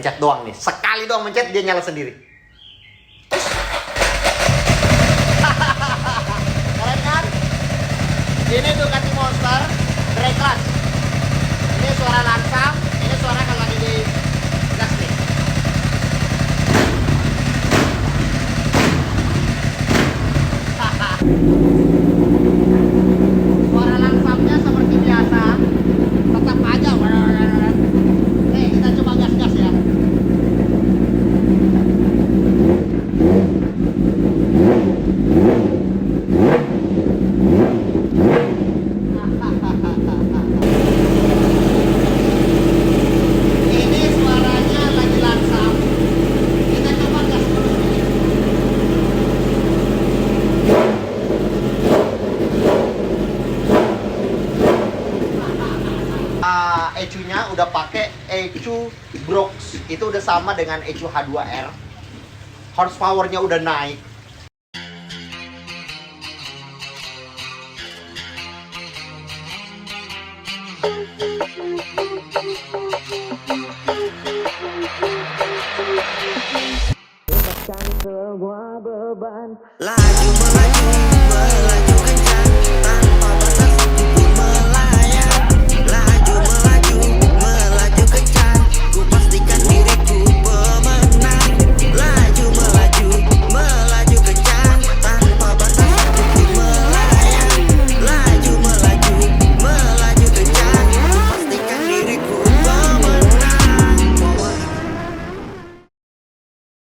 pencet doang nih. Sekali doang mencet dia nyala sendiri. Keren kan? Ini Ducati Monster Drag Clutch. Ini suara langsam, ini suara kalau lagi di gas nih. Suara langsamnya seperti biasa, tetap aja. Nih kita coba gas-gas ya. Ini suaranya lagi langsam. Kita coba gas dulu. ECU-nya udah pakai ECU Brox. Itu udah sama dengan ECU H2R. Horsepower-nya udah naik. Semua beban laju melaju melaju kencang tanpa batas tubuh melayang laju melaju melaju kencang ku pastikan diriku pemenang laju melaju melaju kencang tanpa batas tubuh melayang laju melaju melaju kencang ku pastikan diriku pemenang.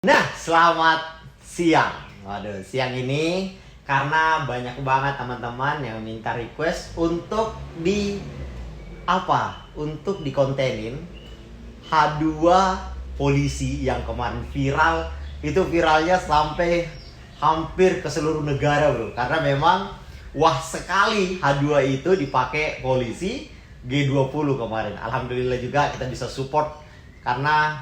Nah, selamat siang. Waduh, siang ini karena banyak banget teman-teman yang minta request untuk untuk dikontenin H2 polisi yang kemarin viral. Itu viralnya sampai hampir ke seluruh negara, bro. Karena memang wah sekali H2 itu dipakai polisi G20 kemarin. Alhamdulillah juga kita bisa support karena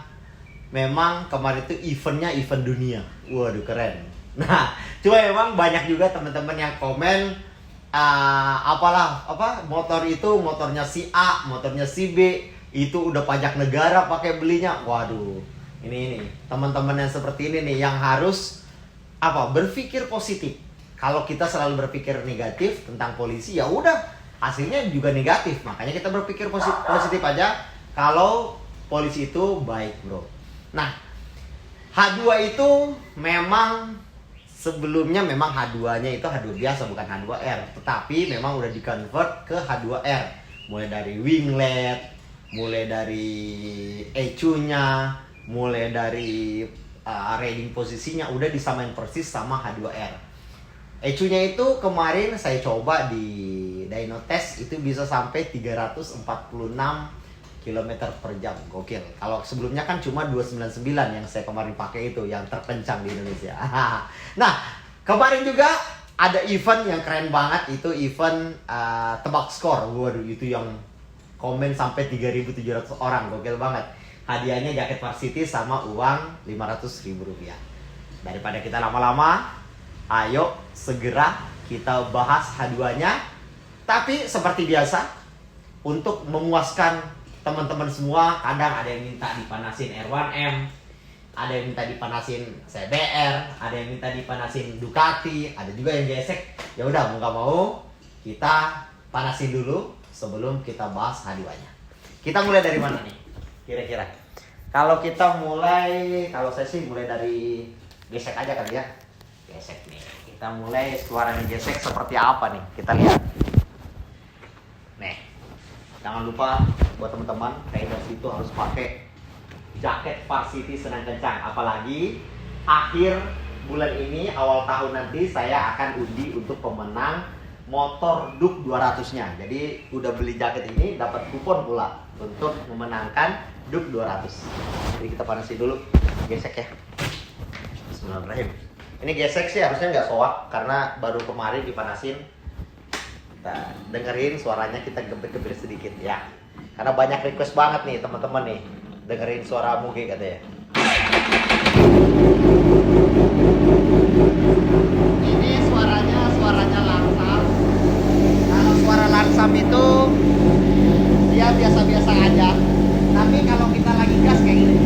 memang kemarin itu event dunia. Waduh, keren. Nah, cuma memang banyak juga teman-teman yang komen motor itu motornya si A, motornya si B, itu udah pajak negara pakai belinya. Waduh. Ini teman-teman yang seperti ini nih yang harus berpikir positif. Kalau kita selalu berpikir negatif tentang polisi, ya udah hasilnya juga negatif. Makanya kita berpikir positif aja kalau polisi itu baik, bro. Nah, H2 itu memang sebelumnya memang H2-nya itu H2 biasa, bukan H2R. Tetapi memang udah di-convert ke H2R. Mulai dari winglet, mulai dari ECU-nya, mulai dari riding posisinya udah disamain persis sama H2R. ECU-nya itu kemarin saya coba di dyno test itu bisa sampai 346 km per jam, gokil. Kalau sebelumnya kan cuma 299 yang saya kemarin pakai itu, yang terkencang di Indonesia. Nah, kemarin juga ada event yang keren banget, itu event tebak skor. Waduh, itu yang komen sampai 3.700 orang, gokil banget. Hadiahnya jaket varsity sama uang Rp500.000. Daripada kita lama-lama, ayo segera kita bahas H2-nya. Tapi seperti biasa, untuk memuaskan teman-teman semua, kadang ada yang minta dipanasin R1M, ada yang minta dipanasin CBR, ada yang minta dipanasin Ducati, ada juga yang gesek. Ya udah, mau nggak mau kita panasin dulu sebelum kita bahas H2-nya. Kita mulai dari mana nih kira-kira? Kalau saya sih mulai dari gesek aja kali ya. Gesek nih. Kita mulai suaranya gesek seperti apa nih? Kita lihat. Nih. Jangan lupa buat teman-teman, riders itu harus pakai jaket varsity senang kencang. Apalagi akhir bulan ini, awal tahun nanti saya akan undi untuk pemenang motor Duke 200-nya. Jadi udah beli jaket ini dapat kupon pula untuk memenangkan Duke 200. Jadi kita panasin dulu, gesek ya. Bismillahirrahmanirrahim. Ini gesek sih harusnya nggak soak karena baru kemarin dipanasin. Kita dengerin suaranya, kita gebet-gebet sedikit ya. Karena banyak request banget nih teman-teman nih, dengerin suara Muge katanya. Ini suaranya langsam. Kalau suara langsam itu dia biasa-biasa aja. Tapi kalau kita lagi gas kayak gini.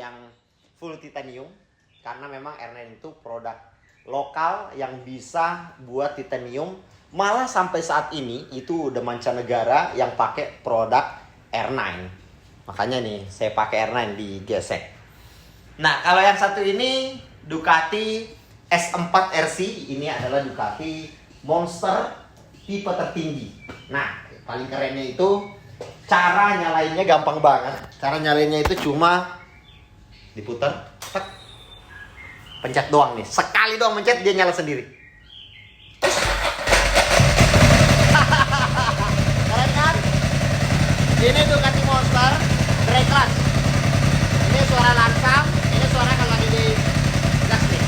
yang full titanium. Karena memang R9 itu produk lokal yang bisa buat titanium. Malah sampai saat ini itu udah mancanegara yang pakai produk R9. Makanya nih saya pakai R9 di gesek. Nah kalau yang satu ini Ducati S4 RC. Ini adalah Ducati Monster tipe tertinggi. Nah paling kerennya itu cara nyalainnya gampang banget. Cara nyalainnya itu cuma diputer, pencet doang nih. Sekali doang mencet dia nyala sendiri. Keren kan? Ini Ducati Monster Drag Clutch. Ini suara langsam, ini suara kalau lagi di gas nih.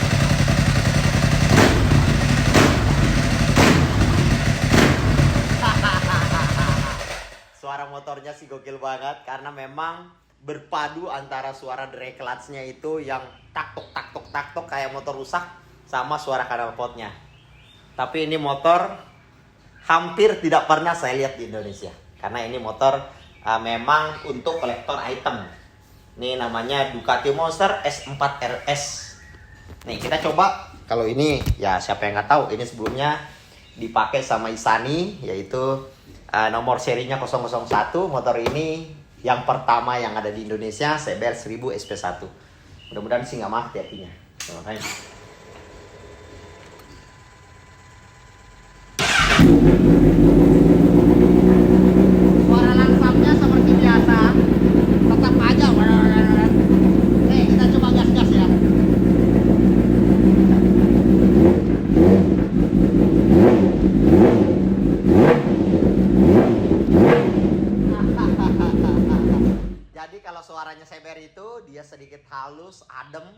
Suara motornya sih gokil banget karena memang berpadu antara suara drag clutch-nya itu yang tak tok kayak motor rusak sama suara knalpotnya. Tapi ini motor hampir tidak pernah saya lihat di Indonesia karena ini motor memang untuk kolektor item. Ini namanya Ducati Monster S4 RS. Nih kita coba. Kalau ini ya siapa yang nggak tahu, ini sebelumnya dipakai sama Isani, yaitu nomor serinya 001. Motor ini yang pertama yang ada di Indonesia, CBR 1000 SP1. Mudah-mudahan sih nggak mati hatinya. Suara langsamnya seperti biasa, tetap aja. Nih kita coba gas-gas ya. Jadi kalau suaranya CBR itu dia sedikit halus, adem.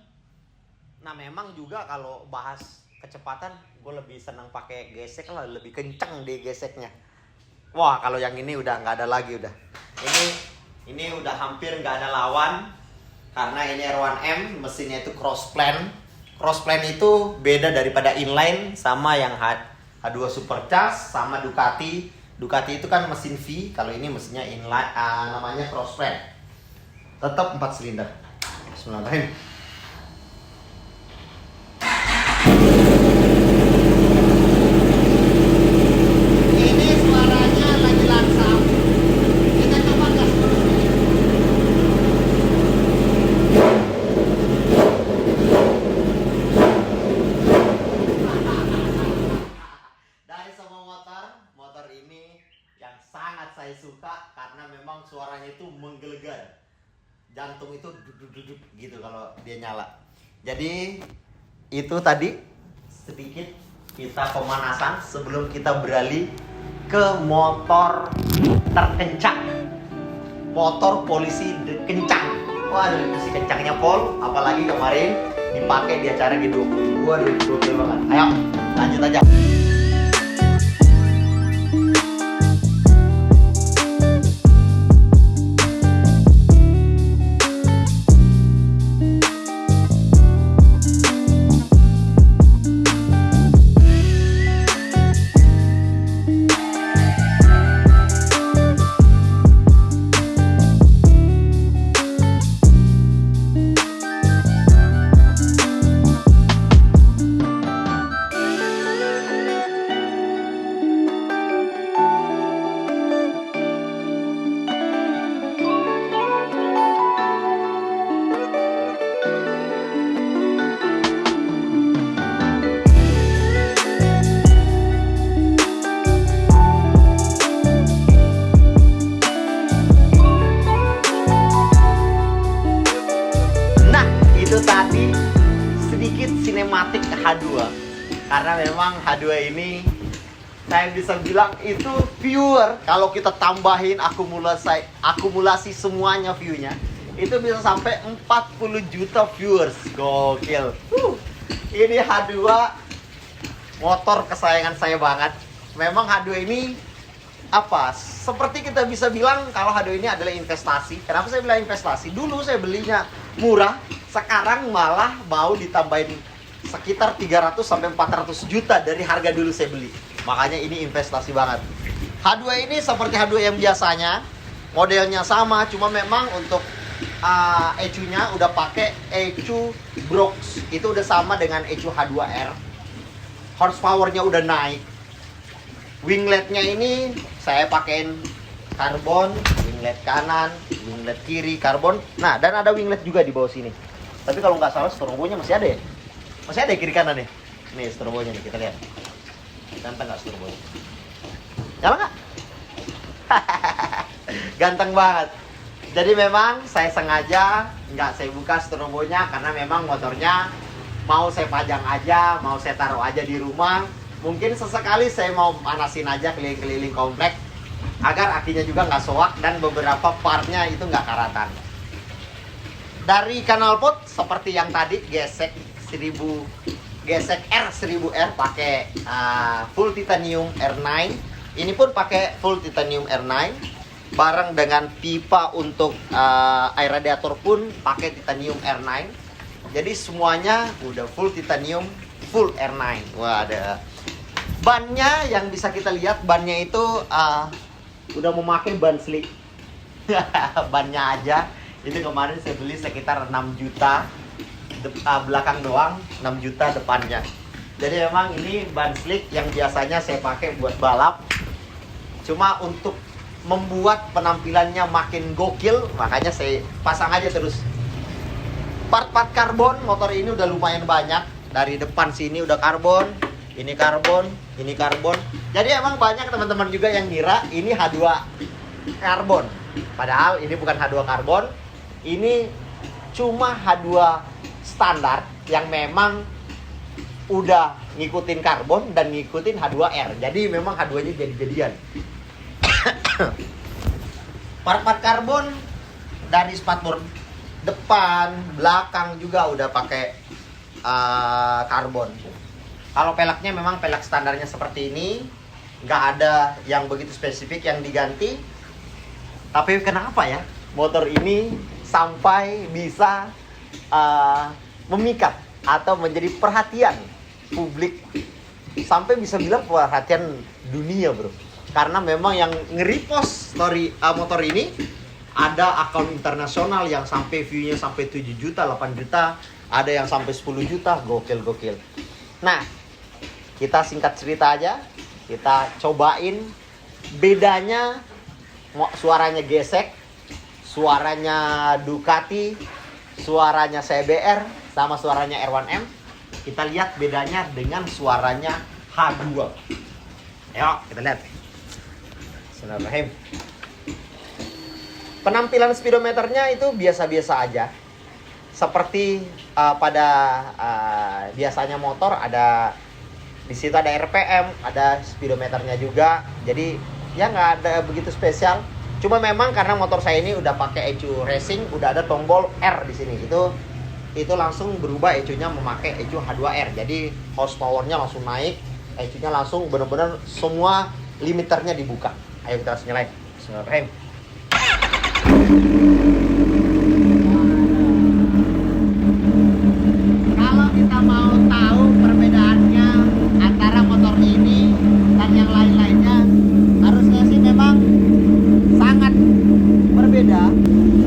Nah memang juga kalau bahas kecepatan gue lebih senang pakai gesek lah, lebih kenceng di geseknya. Wah kalau yang ini udah nggak ada lagi udah. Ini udah hampir nggak ada lawan karena ini R1M, mesinnya itu cross plan. Cross plan itu beda daripada inline sama yang H2 Supercharge sama Ducati. Ducati itu kan mesin V, kalau ini mesinnya inline, namanya cross plan. Tetap 4 silinder. Bismillahirrahmanirrahim. Ini suaranya lagi langsam. Kita coba gas dulu. Dari semua motor ini yang sangat saya suka karena memang suaranya itu menggelegar. Jantung itu duduk gitu kalau dia nyala. Jadi itu tadi sedikit kita pemanasan sebelum kita beralih ke motor terkencang, motor polisi kencang. Waduh si kencangnya Pol, apalagi kemarin dipakai di acara G20. Waduh gokil banget. Ayo lanjut aja. Sinematik H2 karena memang H2 ini saya bisa bilang itu viewer kalau kita tambahin akumulasi semuanya viewnya itu bisa sampai 40 juta viewers. Gokil. Ini H2 motor kesayangan saya banget. Memang H2 ini apa? Seperti kita bisa bilang kalau H2 ini adalah investasi. Kenapa saya bilang investasi? Dulu saya belinya murah, sekarang malah mau ditambahin sekitar 300 sampai 400 juta dari harga dulu saya beli. Makanya ini investasi banget. H2 ini seperti H2 yang biasanya, modelnya sama, cuma memang untuk ECU-nya udah pakai ECU Brox. Itu udah sama dengan ECU H2R. Horsepower-nya udah naik. Winglet-nya ini saya pakein karbon, winglet kanan, winglet kiri, karbon. Nah, dan ada winglet juga di bawah sini. Tapi kalau nggak salah strobonya masih ada ya? Masih ada ya kiri kanan nih? Nih strobonya nih, kita lihat. Ganteng nggak strobonya? Nyala nggak? Ganteng banget. Jadi memang saya sengaja nggak saya buka strobonya karena memang motornya mau saya pajang aja, mau saya taruh aja di rumah. Mungkin sesekali saya mau panasin aja keliling-keliling komplek agar akinya juga nggak soak dan beberapa partnya itu nggak karatan. Dari knalpot seperti yang tadi gesek R1000R pakai full titanium R9. Ini pun pakai full titanium R9 bareng dengan pipa untuk air radiator pun pakai titanium R9. Jadi semuanya udah full titanium, full R9. Wah, ada bannya yang bisa kita lihat, bannya itu udah memakai ban slick. Bannya aja itu kemarin saya beli sekitar 6 juta belakang doang, 6 juta depannya. Jadi memang ini ban slick yang biasanya saya pakai buat balap. Cuma untuk membuat penampilannya makin gokil, makanya saya pasang aja terus. Part-part karbon motor ini udah lumayan banyak. Dari depan sini udah karbon, ini karbon, ini karbon. Jadi emang banyak teman-teman juga yang ngira ini H2 karbon. Padahal ini bukan H2 karbon. Ini cuma H2 standar yang memang udah ngikutin karbon dan ngikutin H2R. Jadi memang H2-nya jadi-jadian. Part-part karbon dari spatbor depan, belakang juga udah pakai karbon. Kalau peleknya memang pelek standarnya seperti ini, nggak ada yang begitu spesifik yang diganti. Tapi kenapa ya motor ini sampai bisa memikat atau menjadi perhatian publik, sampai bisa bilang perhatian dunia, bro? Karena memang yang nge-repost story motor ini ada akun internasional yang sampai view-nya sampai 7 juta, 8 juta, ada yang sampai 10 juta, gokil. Nah, kita singkat cerita aja, kita cobain bedanya suaranya gesek, suaranya Ducati, suaranya CBR, sama suaranya R1M. Kita lihat bedanya dengan suaranya H2. Ayo, kita lihat. Bismillahirrahmanirrahim. Penampilan speedometernya itu biasa-biasa aja. Seperti pada biasanya motor, ada di situ ada RPM, ada speedometernya juga. Jadi ya nggak ada begitu spesial. Cuma memang karena motor saya ini udah pakai ECU racing, udah ada tombol R di sini. Itu langsung berubah ECU-nya memakai ECU H2R. Jadi horsepower-nya langsung naik, ECU-nya langsung benar-benar semua limiternya dibuka. Ayo kita langsung nyalain. Bismillahirrahmanirrahim. Kalau kita mau tahu perbedaannya antara motor ini dan yang lain-lainnya, harusnya sih memang sangat berbeda.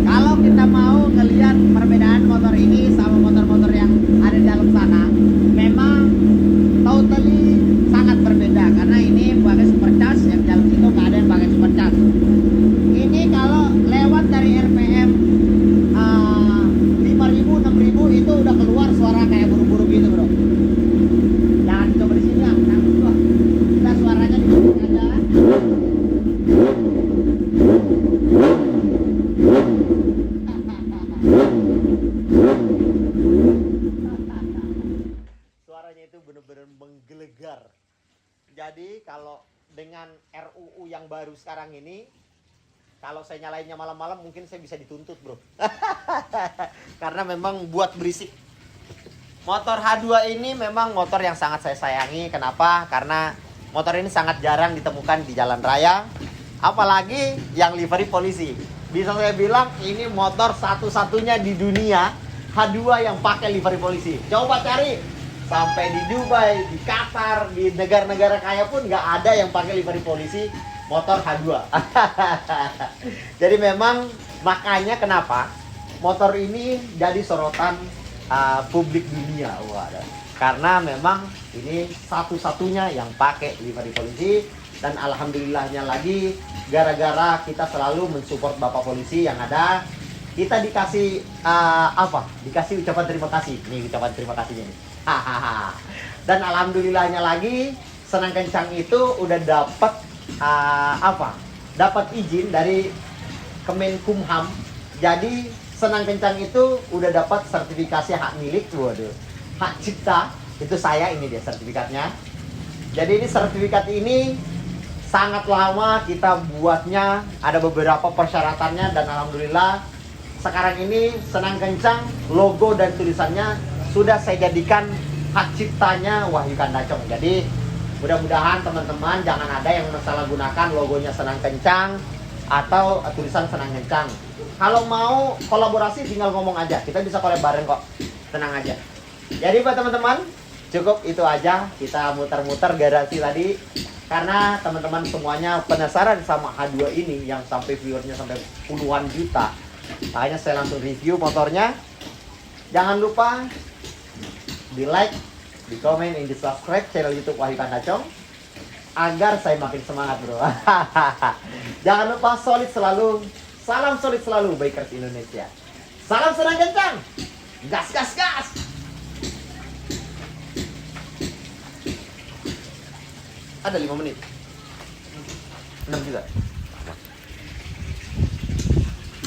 Kalau kita mau ngelihat perbedaan motor ini sama motor-motor yang ada di dalam sana, memang totally sangat berbeda. Karena ini pakai supercharge, yang di dalam situ nggak ada yang pakai supercharge. Ini kalau lewat dari RPM 5.000, 6.000 itu udah keluar suara kayak buru-buru gitu, bro. Jangan coba di sini ya, kita suaranya di sini aja. Suaranya itu benar-benar menggelegar. Jadi kalau dengan RUU yang baru sekarang ini, kalau saya nyalainnya malam-malam mungkin saya bisa dituntut, bro. Karena memang buat berisik. Motor H2 ini memang motor yang sangat saya sayangi. Kenapa? Karena motor ini sangat jarang ditemukan di jalan raya. Apalagi yang livery polisi. Bisa saya bilang ini motor satu-satunya di dunia H2 yang pakai livery polisi. Coba cari. Sampai di Dubai, di Qatar, di negara-negara kaya pun nggak ada yang pakai livery polisi motor H2. Jadi memang makanya kenapa motor ini jadi sorotan publik dunia. Waduh. Karena memang ini satu-satunya yang pakai livery polisi, dan alhamdulillahnya lagi gara-gara kita selalu mensupport Bapak polisi yang ada, kita dikasih dikasih ucapan terima kasih. Nih ucapan terima kasihnya nih. Hahaha. Dan alhamdulillahnya lagi Senang Kencang itu udah dapat dapat izin dari Kemenkumham. Jadi Senang Kencang itu udah dapat sertifikasi hak milik, waduh, hak cipta. Itu saya, ini dia sertifikatnya. Jadi ini sertifikat ini sangat lama kita buatnya, ada beberapa persyaratannya, dan alhamdulillah sekarang ini Senang Kencang logo dan tulisannya sudah saya jadikan hak ciptanya Wahyu Kandacong. Jadi mudah-mudahan teman-teman jangan ada yang menyalahgunakan logonya Senang Kencang atau tulisan Senang Kencang. Kalau mau kolaborasi tinggal ngomong aja, kita bisa collab bareng kok, tenang aja. Jadi buat teman-teman cukup itu aja, kita muter-muter garasi tadi karena teman-teman semuanya penasaran sama H2 ini yang sampai viewernya sampai puluhan juta. Makanya saya langsung review motornya. Jangan lupa di like, di komen, di subscribe channel YouTube Wahyu Kandacong agar saya makin semangat, bro. Jangan lupa solid selalu. Salam solid selalu bikers Indonesia. Salam Senang Kencang. Gas gas gas. Ada 5 menit. 6 juga.